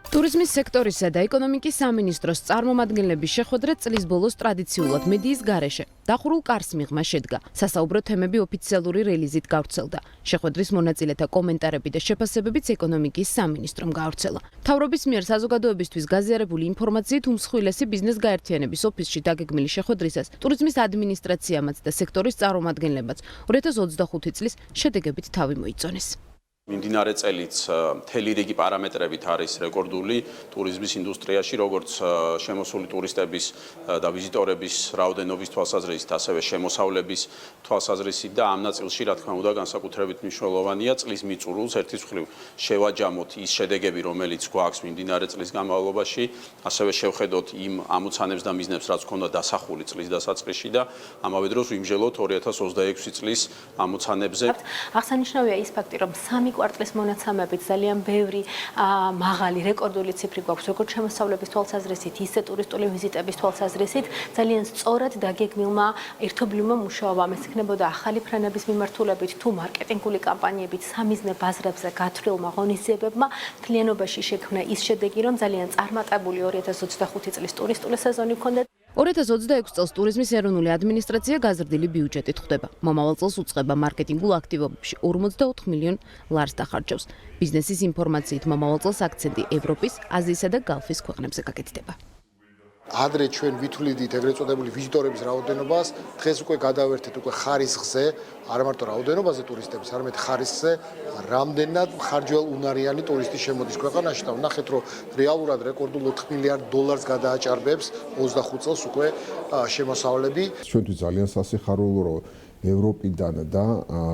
ტურიზმის სექტორისა და ეკონომიკის სამინისტროს წარმომადგენლების შეხვედრა წლის ბოლოს ტრადიციულად მედიის გარეშე დახურულ კარს მიღმა შედგა. სასაუბრო თემები ოფიციალური რელიზით გავრცელდა. შეხვედრის მონაწილეთა კომენტარები და შეფასებებიც ეკონომიკის სამინისტრომ გავრცელა. მთავრობის მიერ საზოგადოებისთვის გაზიარებული ინფორმაციით უმსხვილესი ბიზნეს გაერთიანების ოფისში დაგეგმილი შეხვედრისას ტურიზმის ადმინისტრაციამაც და სექტორის წარმომადგენლებაც 2025 წლის შედეგებით თავი მოიწონეს. მიმდინარე წელიც მთელი რიგი პარამეტრებით არის რეკორდული ტურიზმის ინდუსტრიაში, როგორც შემოსული ტურისტების და ვიზიტორების რაოდენობის თვალსაზრისით, ასევე შემოსავლების თვალსაზრისით და ამ ნაწილში, რა თქმა უნდა, განსაკუთრებით მნიშვნელოვანია წლის მიწურულს ერთის მხრივ შევაჯამოთ ის შედეგები, რომელიც გვაქვს მიმდინარე წლის განმავლობაში, ასევე შევხედოთ იმ ამოცანებს და მიზნებს, რაც ჰქონდა დასახული წლის დასაწყისში და ამავე დროს ვიმჟელოთ 2026 წლის ამოცანებზე. აღსანიშნავია ის ფაქტი, რომ სამი კვარტლის მონაცემებით ძალიან ბევრი მაღალი რეკორდული ციფრი გვაქვს როგორც შემოსავლების თვალსაზრისით, ისე ტურისტული ვიზიტების თვალსაზრისით, ძალიან სწორად დაგეგმილმა ერთობლივმა მუშაობამ ეს იქნებოდა ახალი ფრენების მიმართულებით თუ მარკეტინგული კამპანიებით სამიზნე ბაზრებზე გათვლილმა ღონისძიებებმა მთლიანობაში შექმნა ის შედეგი, რომ ძალიან წარმატებული 2025 წლის ტურისტული სეზონი ჰქონდა. 2026 წელს ტურიზმის ეროვნული ადმინისტრაცია გაზრდილი ბიუჯეტით ხვდება. მომავალ წელს უწყება მარკეტინგულ აქტივობებში 44 მილიონ ლარს დახარჯავს. ბიზნესის ინფორმაციით მომავალ წელს აქცენტი ევროპის, აზიისა და გალფის ქვეყნებზე გაკეთდება. ადრე ჩვენ ვითვლიდით ეგრეთ წოდებული ვიზიტორების რაოდენობას, დღეს უკვე გადავერთეთ უკვე ხარისხზე, არა მარტო რაოდენობაზე ტურისტების, არამედ ხარისხზე, რამდენად ხარჯველ-უნარიანი ტურისტი შემოდის ქვეყანაში და ვნახეთ, რომ რეალურად რეკორდულ 4 მილიარდ დოლარს გადააჭარბებს 25 წელს უკვე შემოსავლები. ჩვენთვის ძალიან სასიხარულო, რომ ევროპიდან და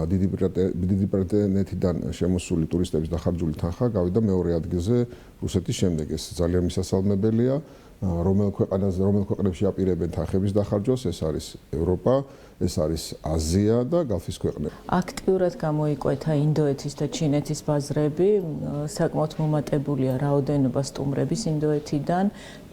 დიდი ბრიტანეთიდან შემოსული ტურისტების დახარჯული თანხა გავიდა მეორე ადგილზე რუსეთის შემდეგ. ეს ძალიან მისასალმებელია. რომელ ქვეყნებში აპირებენ თანხების დახარჯვას, ეს არის ევროპა, ეს არის აზია და გალფის ქვეყნები. აქტიურად გამოიკვეთა ინდოეთის და ჩინეთის ბაზრები, საკმაოდ მომატებულია რაოდენობა სტუმრების ინდოეთიდან,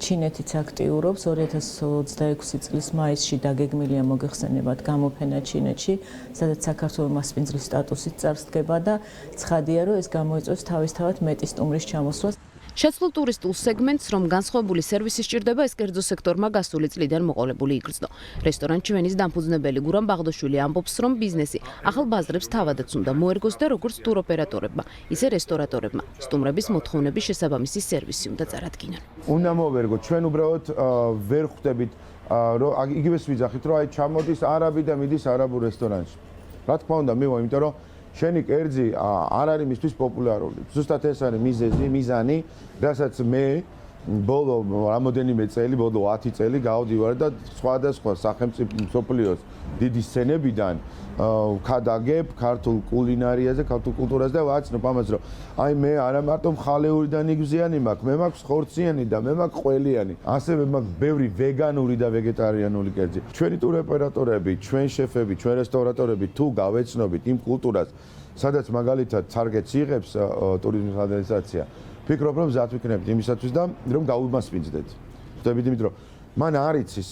ჩინეთიც აქტიურობს 2026 წლის მაისში დაგეგმილია მოგეხსენებათ გამოფენა ჩინეთში, სადაც საქართველოს მასპინძლის სტატუსით წარსდგება და ცხადია, რომ ეს გამოიწვევს თავისთავად მეტი სტუმრის ჩამოსვლას. შეცვლილ ტურისტულ სეგმენტს, რომ განსხვავებული სერვისი სჭირდება, ეს კერძო სექტორმა გასული წლიდან მოყოლებული იგრძნო. რესტორან ჩვენის დამფუძნებელი გურამ ბაღდოშვილი ამბობს, რომ ბიზნესი ახალ ბაზრებს თავადაც უნდა მოერგოს და როგორც ტუროპერატორებმა, ისე რესტორატორებმა სტუმრების მოთხოვნების შესაბამისი სერვისი უნდა წარადგინონ. უნდა მოვერგოთ, ჩვენ უბრალოდ ვერ ხვდებით, რომ იგივეს ვიძახით, რომ აი ჩამოდის არაბი და მიდის არაბულ რესტორანში. რა თქმა უნდა, მივა, იმიტომ რომ შენი კერძი არ არის მისთვის პოპულარული. ზუსტად ეს არის მიზანი, რასაც მე ბოლო რამოდენიმე წელი, ბოლო 10 წელი გავდივარ და სხვადასხვა სახელმწიფო მსოფლიოს დიდი სცენებიდან ვქადაგებ ქართულ კულინარიაზე, ქართულ კულტურაზე და ვაცნობ ამას, რომ აი მე არა მარტო მხალეული და ნიგვზიანი მაქვს, მე მაქვს ხორციანი და მე მაქვს ყველიანი. ასევე მაქვს ბევრი ვეგანური და ვეგეტარიანული კერძი. ჩვენი ტუროპერატორები, ჩვენ შეფები, ჩვენ რესტორატორები თუ გავეცნობით იმ კულტურას, სადაც მაგალითად თარგეტს იღებს ტურიზმის ადმინისტრაცია, ვფიქრობ, რომ მზად ვიქნებით იმისათვის და რომ გავუმასპინძლეთ. ვხვდებით იმით, რომ მან არ იცის,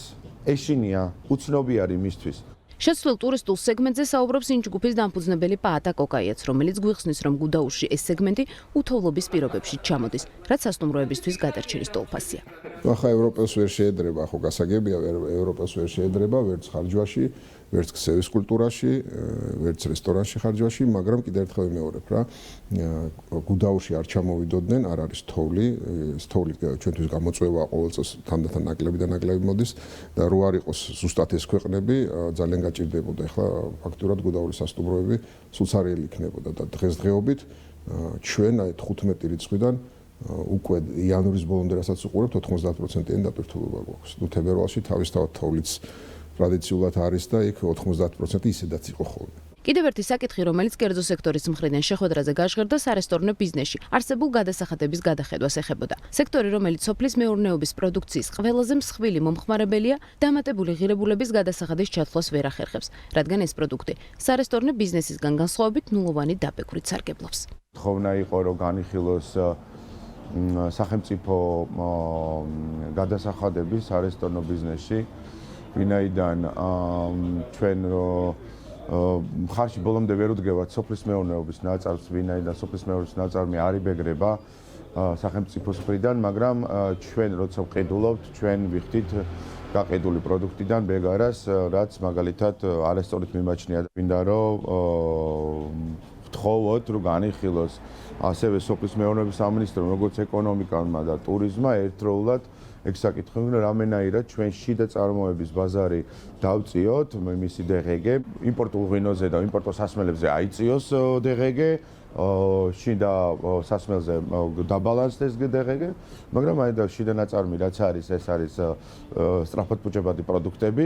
ეშინია, უცნობი არის მისთვის. შეცვლილ ტურისტულ სეგმენტზე საუბრობს ინჯგუფის დამფუძნებელი პაატა კოკაიაც, რომელიც გვიხსნის, რომ გუდაურში ეს სეგმენტი უთოვლობის პირობებში ჩამოდის, რაც სასტუმროებისთვის გადარჩენის ტოლფასია. ახლა ევროპელს ვერ შეედრება, ხო გასაგებია, ევროპელს ვერ შეედრება ვერც ხარჯვაში, ვერც ქსევის კულტურაში, ვერც რესტორანში ხარჯვაში, მაგრამ კიდევ ერთხელ ვიმეორებ რა, გუდაურში არ ჩამოვიდოდნენ, არ არის თოვლი, ეს თოვლი ჩვენთვის გამოწვევა ყოველ წელს თანდათან ნაკლები და ნაკლები მოდის და რო არ იყოს ზუსტად ეს ქვეყნები, ძალიან გაჭირდებოდა. ახლა ფაქტურად გუდაურის სასტუმროები სულსარიელი იქნებოდა და დღესდღეობით ჩვენ აი 15 რიცხვიდან უკვე იანვრის ბოლომდე რასაც უყურებთ 90%-იანი დატვირთულობა გვაქვს. ნუ თებერვალში თავისთავად თოვლიც ტრადიციულად არის და იქ 90% ისედაც იყო ხოლმე. კიდევ ერთი საკითხი, რომელიც კერძო სექტორის მხრიდან შეხვედრაზე გაჟღერდა სარესტორნო ბიზნესში, არსებულ გადასახადების გადახედვას ეხებოდა. სექტორი, რომელიც სოფლის მეურნეობის პროდუქციის ყველაზე მსხვილი მომხმარებელია, დამატებული ღირებულების გადასახადის ჩათვლას ვერ ახერხებს, რადგან ეს პროდუქტი სარესტორნო ბიზნესისგან განსხვავებით ნულოვანი დაბეგვრით სარგებლობს. თხოვნა იყო, რომ განიხილოს სახელმწიფო გადასახადები სარესტორნო ბიზნესში, ვინაიდან ჩვენ მხარში ბოლომდე ვერ უდგევართ სოფლის მეურნეობის ნაწარმს, ვინაიდან სოფლის მეურნეობის ნაწარმი არ იბეგრება სახელმწიფოს მხრიდან, მაგრამ ჩვენ როცა ვყიდულობთ, ჩვენ ვიხდით გაყიდული პროდუქტიდან ბეგარას, რაც მაგალითად არასწორით მიმაჩნია და მინდა რომ ვთხოვოთ, რომ განიხილოს ასევე სოფლის მეურნეობის სამინისტრომ, როგორც ეკონომიკასა და ტურიზმმა ერთდროულად ეგ საკითხი, რომ რამენაირად ჩვენ შიდა წარმოების ბაზარი დავწიოთ, მისი DGG, იმპორტულ ღვინოზე და იმპორტულ სასმელებზე აიწიოს DGG, შიდა სასმელზე დაბალანსდეს DGG, მაგრამ აი შიდა ნაწარმი რაც არის, ეს არის სწრაფად ფუჭებადი პროდუქტები,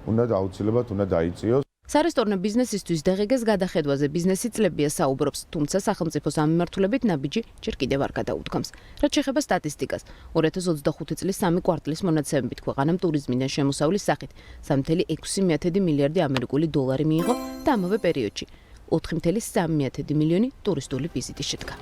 უნდა აუცილებლად უნდა დაიწიოს. სარესტორნო ბიზნესისთვის DGG-ს გადახედვაზე ბიზნესი წლებია საუბრობს, თუმცა სახელმწიფოს ამ მიმართულებით ნაბიჯი ჯერ კიდევ არ გადაუდგამს. რაც შეეხება სტატისტიკას, 2025 წლის 3 კვარტლის მონაცემებით ქვეყანამ ტურიზმიდან შემოსავლის სახით 3.6 მილიარდი ამერიკული დოლარი მიიღო და ამავე პერიოდში 4.3 მილიონი ტურისტული ვიზიტი შედგა.